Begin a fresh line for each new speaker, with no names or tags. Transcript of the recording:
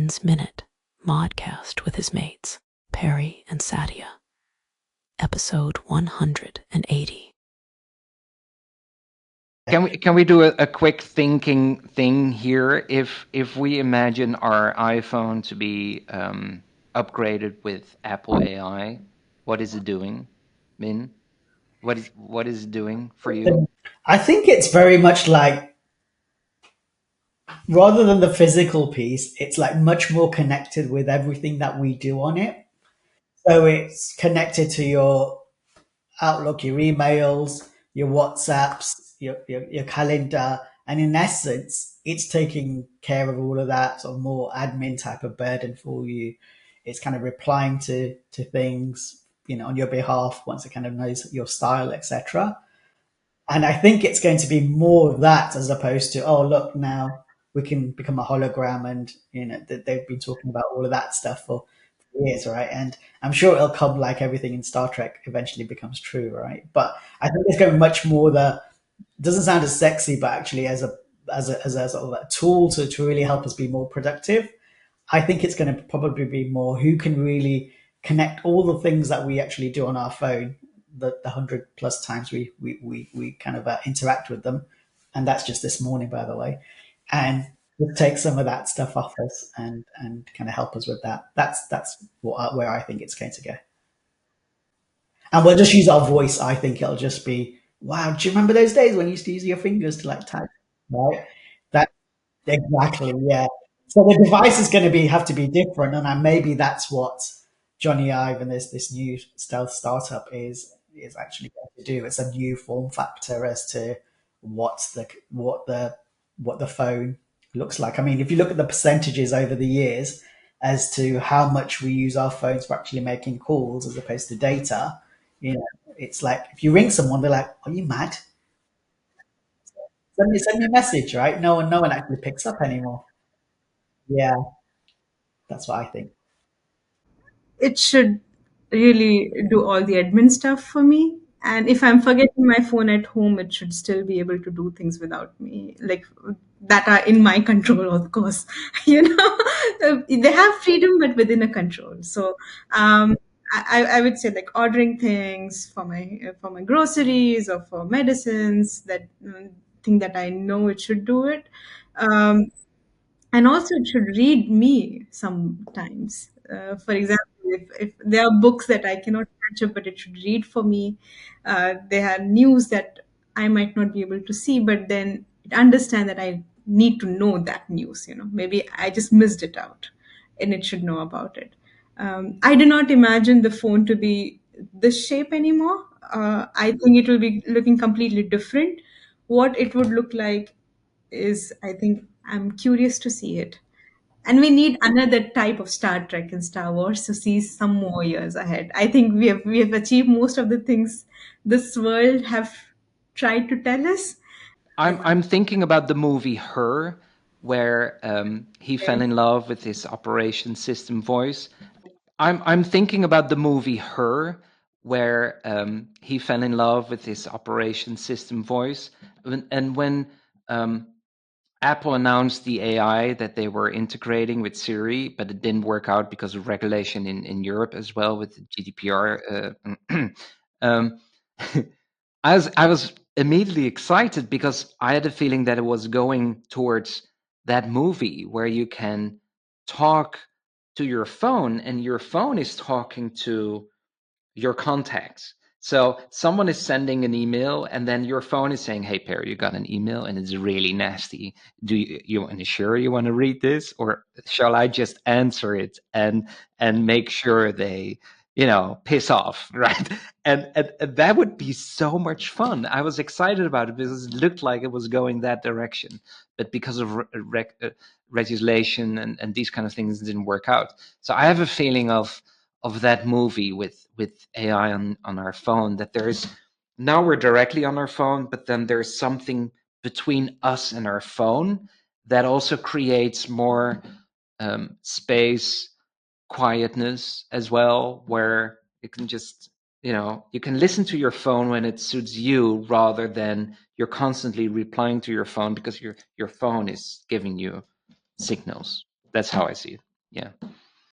Ryan's Minute Modcast with his mates, Perry and Sadia. Episode 180.
Can we do a quick thinking thing here? If we imagine our iPhone to be upgraded with Apple AI, what is it doing, Min? What is it doing for you?
I think it's very much like, rather than the physical piece, it's like much more connected with everything that we do on it. So it's connected to your Outlook, your emails, your WhatsApps, your calendar. And in essence, it's taking care of all of that sort of more admin type of burden for you. It's kind of replying to things, on your behalf once it kind of knows your style, etc. And I think it's going to be more of that as opposed to, oh, look, now we can become a hologram. And, they've been talking about all of that stuff for years, right? And I'm sure it'll come like everything in Star Trek eventually becomes true, right? But I think it's going to be much more doesn't sound as sexy, but actually as a sort of a tool to really help us be more productive. I think it's going to probably be more who can really connect all the things that we actually do on our phone, the 100 plus times we kind of interact with them. And that's just this morning, by the way. And we'll take some of that stuff off us and kind of help us with that. That's where I think it's going to go. And we'll just use our voice. I think it'll just be, wow, do you remember those days when you used to use your fingers to like type? Right? That exactly, yeah. So the device is going to have to be different, and maybe that's what Johnny Ive and this new stealth startup is actually going to do. It's a new form factor as to what the phone looks like. I mean, if you look at the percentages over the years as to how much we use our phones for actually making calls as opposed to data, it's like if you ring someone, they're like, "Are you mad? Send me a message," right? No one actually picks up anymore. Yeah, that's what I think.
It should really do all the admin stuff for me. And if I'm forgetting my phone at home, it should still be able to do things without me, like that are in my control, of course. They have freedom, but within a control. So I would say like ordering things for my groceries or for medicines, that thing that I know it should do it. Um, and also it should read me sometimes. For example, if there are books that I cannot catch up, but it should read for me. There are news that I might not be able to see, but then it understand that I need to know that news. Maybe I just missed it out, and it should know about it. I do not imagine the phone to be this shape anymore. I think it will be looking completely different. What it would look like is, I think, I'm curious to see it. And we need another type of Star Trek and Star Wars to see some more years ahead. I think we have achieved most of the things this world have tried to tell us.
I'm thinking about the movie Her, where he fell in love with his operation system voice. I'm thinking about the movie Her, where he fell in love with his operation system voice, and when Apple announced the AI that they were integrating with Siri, but it didn't work out because of regulation in Europe as well with the GDPR. Um, I was immediately excited because I had a feeling that it was going towards that movie where you can talk to your phone and your phone is talking to your contacts. So someone is sending an email and then your phone is saying, "Hey, Perry, you got an email and it's really nasty. Do you want to sure you want to read this, or shall I just answer it and make sure they piss off?" Right? And that would be so much fun. I was excited about it because it looked like it was going that direction, but because of legislation and these kind of things, it didn't work out. So I have a feeling of that movie with AI on our phone, that there's now we're directly on our phone, but then there's something between us and our phone that also creates more space, quietness as well, where you can just you can listen to your phone when it suits you rather than you're constantly replying to your phone because your phone is giving you signals. That's how I see it. Yeah.